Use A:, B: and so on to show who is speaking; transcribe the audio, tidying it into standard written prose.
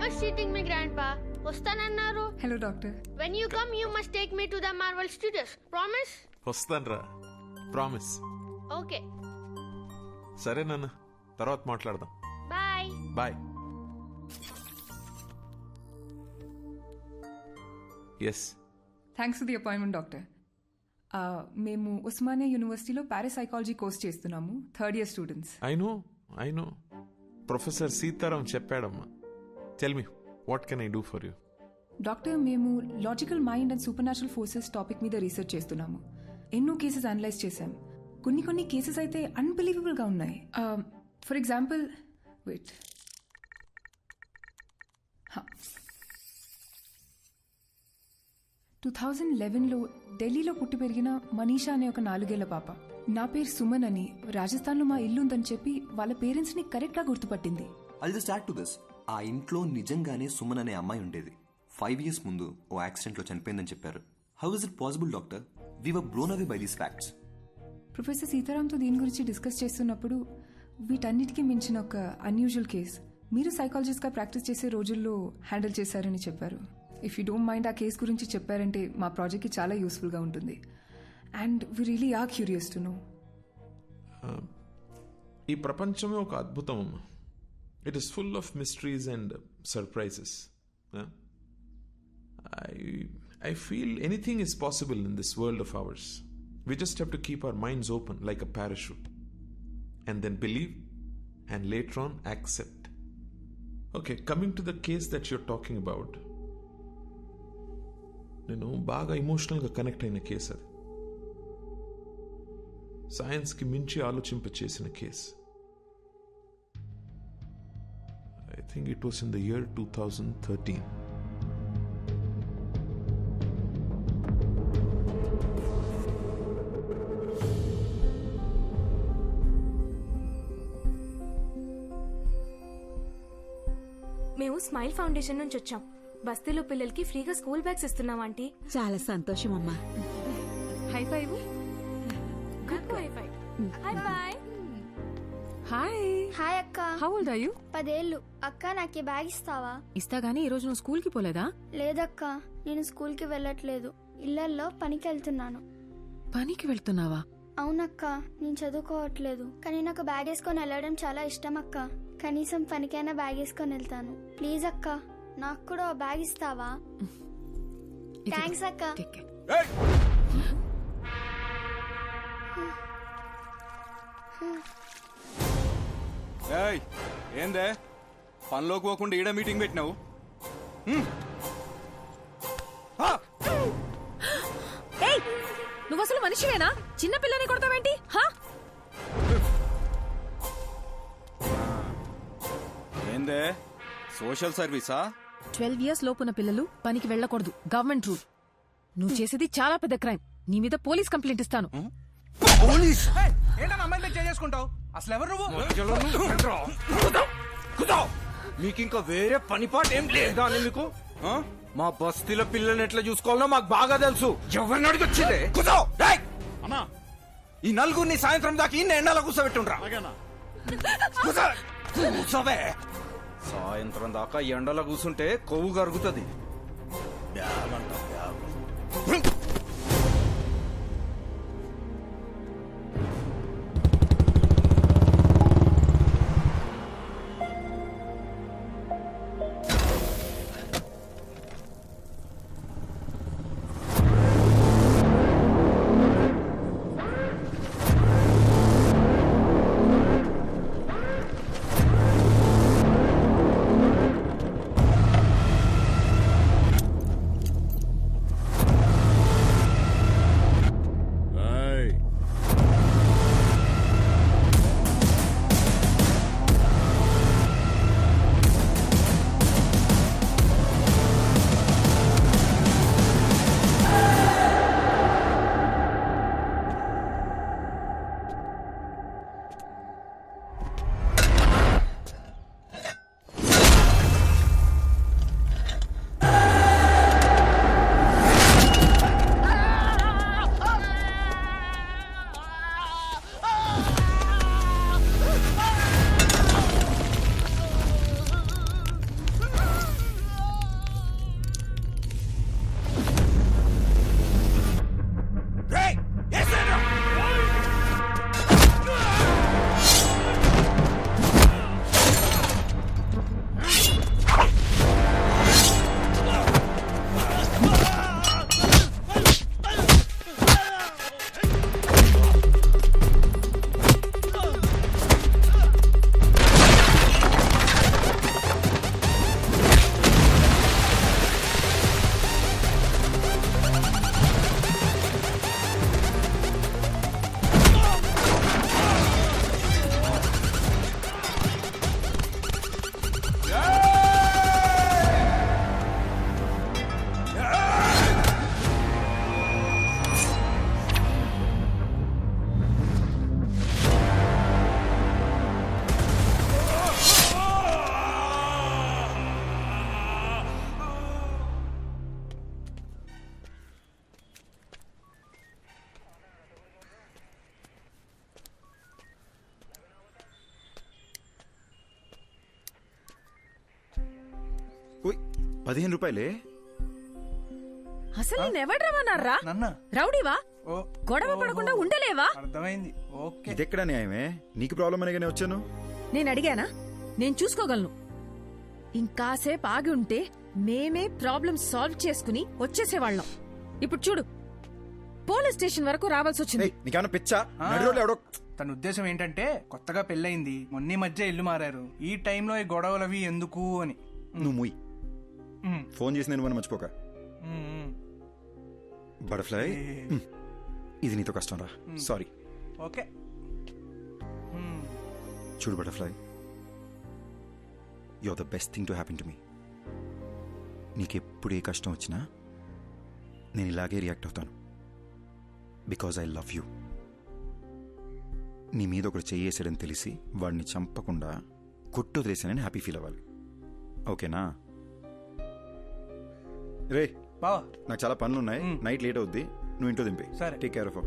A: was cheating me, Grandpa. వస్తానన్నారు.
B: Hello doctor.
A: When you come, you must take me to the Marvel Studios. Promise?
C: వస్తానరా, promise.
A: Okay.
C: సరే నాన్న, తర్వాత మాట్లాడదాం.
A: Bye.
C: Bye. Yes,
B: thanks for the appointment doctor. మేము ఉస్మానియా యూనివర్సిటీలో parapsychology course చేస్తున్నాము, third year students.
C: I know professor Sitaram చెప్పాడమ్మా. Tell me, what can I do for you?
B: Doctor, మేము logical mind and supernatural forces topic మీద research చేస్తున్నాము. ఎన్నో cases analyse చేశాం. కొన్ని కేసెస్ అయితే అన్బిలీవబుల్గా ఉన్నాయి. ఫర్ ఎగ్జాంపుల్, వెయిట్, 2011లో ఢిల్లీలో పుట్టి పెరిగిన మనీషా అనే ఒక 4 ఏళ్ల పాప, నా పేరు సుమన్ అని, రాజస్థాన్లో మా ఇల్లు ఉందని చెప్పి వాళ్ళ పేరెంట్స్ని కరెక్ట్గా గుర్తుపట్టింది.
D: I'll just add to this. ఆ ఇంట్లో నిజంగానే సుమన్ అనే అమ్మాయి ఉండేది. 5 years ముందు ఓ యాక్సిడెంట్లో చనిపోయిందని చెప్పారు. How is it possible doctor? We were blown away by these facts.
B: Professor సీతారాంతో దీని గురించి డిస్కస్ చేస్తున్నప్పుడు వీటన్నిటికీ మించిన ఒక అన్యూజువల్ కేస్ మీరు సైకాలజిస్ట్గా ప్రాక్టీస్ చేసే రోజుల్లో హ్యాండిల్ చేశారని చెప్పారు. ఇఫ్ యూ డోంట్ మైండ్ ఆ కేస్ గురించి చెప్పారంటే మా ప్రాజెక్ట్కి చాలా యూస్ఫుల్గా ఉంటుంది. And we really are curious to know.
C: ఈ ప్రపంచమే ఒక అద్భుతం అమ్మా. It is full of mysteries and surprises. I feel anything is possible in this world of ours. We just have to keep our minds open like a parachute and then believe and later on accept. Okay, coming to the case that you're talking about, నేను బాగా ఎమోషనల్గా connect అయిన case అది. సైన్స్కి మించి ఆలోచింపచేసిన case. I think it was in the year 2013.
E: మేము smile foundation నుంచి వచ్చాం. బస్తీలో పిల్లలకి ఫ్రీగా స్కూల్ బ్యాగ్స్ ఇస్తున్నాం ఆంటీ.
F: చాలా సంతోషం అమ్మా.
B: High five.
F: హాయ్
G: హాయ్ అక్క.
F: How old are you?
G: 10 ఏళ్ళు. అక్క నాకు ఈ బ్యాగ్ ఇస్తావా?
F: ఇస్తా గానీ ఈ రోజు నువ్వు స్కూల్ కి పోలేదా?
G: లేదక్క, నేను స్కూల్ కి వెళ్ళట్లేదు. ఇళ్లల్లో పనికి వెళ్తున్నాను.
F: పనికి వెళ్తున్నావా?
G: అవునక్క, నేను చదువుకోవట్లేదు. కానీ నాకు బ్యాగ్ వేసుకొని వెళ్ళడం చాలా ఇష్టం అక్క. కనీసం పనికైనా బ్యాగ్ వేసుకొని వెళ్తాను. ప్లీజ్ అక్క, నాకు కూడా ఓ బ్యాగ్ ఇస్తావా? థ్యాంక్స్ అక్క.
H: ఏందే పనిలోకి పోకుండా ఈడ మీటింగ్ పెట్టినావు?
F: నువ్వు అసలు మనిషివేనా? చిన్న పిల్లని కొడతావేంటి?
H: ఏందే సోషల్ సర్వీసా?
F: 12 years లోపున్న పిల్లలు పనికి వెళ్ళకూడదు, గవర్నమెంట్ రూల్. నువ్వు చేసేది చాలా పెద్ద క్రైమ్. నీ మీద పోలీస్ కంప్లైంట్ ఇస్తాను.
H: పోలీస్?
I: చేసుకుంటావు అసలు ఎవరు నువ్వు?
H: మీకు ఇంకా వేరే పని పాట ఏం లేదా అని మీకు? మా బస్తీలో పిల్లల్ని ఎట్లా చూసుకోవాలో మాకు బాగా తెలుసు. ఎవరిని అడిగి వచ్చిందే? ఈ నలుగురిని సాయంత్రం దాకా ఇన్ని ఎండలో కూర్చోబెట్టుండ్రా. కూర్చోవే. సాయంత్రం దాకా ఎండలో కూర్చుంటే కొవ్వు కరుగుతుంది.
J: 15 రూపాయలే?
F: అసలు నేను ఎవడు రమ్మన్నారా?
I: నన్న
F: రౌడీవా?
I: ఓ
F: గొడవ పడకుండా ఉండలేవా?
I: అర్థమైంది. ఓకే
J: ఇదెక్కడ న్యాయమే? నీకు ప్రాబ్లం అనేగానే వచ్చాను.
F: నేను అడిగానా? నేను చూసుకోగలను. ఇంకాసేపు ఆగి ఉంటే మేమే ప్రాబ్లం సాల్వ్ చేసుకుని వచ్చేసేవాళ్ళం. ఇప్పుడు చూడు, పోలీస్ స్టేషన్ వరకు రావాల్సి వచ్చింది.
J: నీకేమన్నా పిచ్చా? నడిరోడ్లో ఎవడో
I: తన ఉద్దేశం ఏంటంటే కొత్తగా పెళ్ళయింది, మొన్న మధ్య ఇల్లు మారారు, ఈ టైంలో ఈ గొడవలవి ఎందుకు అని.
J: నువ్వు ముయ్. ఫోన్ చేసి నేను మర్చిపోక. బటర్ఫ్లై, ఇది నీతో కష్టం రా. సారీ.
I: ఓకే
J: చూడు butterfly, you're the best thing to happen to me. నీకెప్పుడు ఏ కష్టం వచ్చినా నేను ఇలాగే రియాక్ట్ అవుతాను. Because I love you. నీ మీద ఒకడు చెయ్యేసాడని తెలిసి వాడిని చంపకుండా కొట్టొదిలేసానని హ్యాపీ ఫీల్ అవ్వాలి. ఓకేనా? రే
I: బావా,
J: నాకు చాలా పనులు ఉన్నాయి. నైట్ లేట్ అవుద్ది, నువ్వు ఇంట్లో దింపే.
I: సరే.
J: Take care of.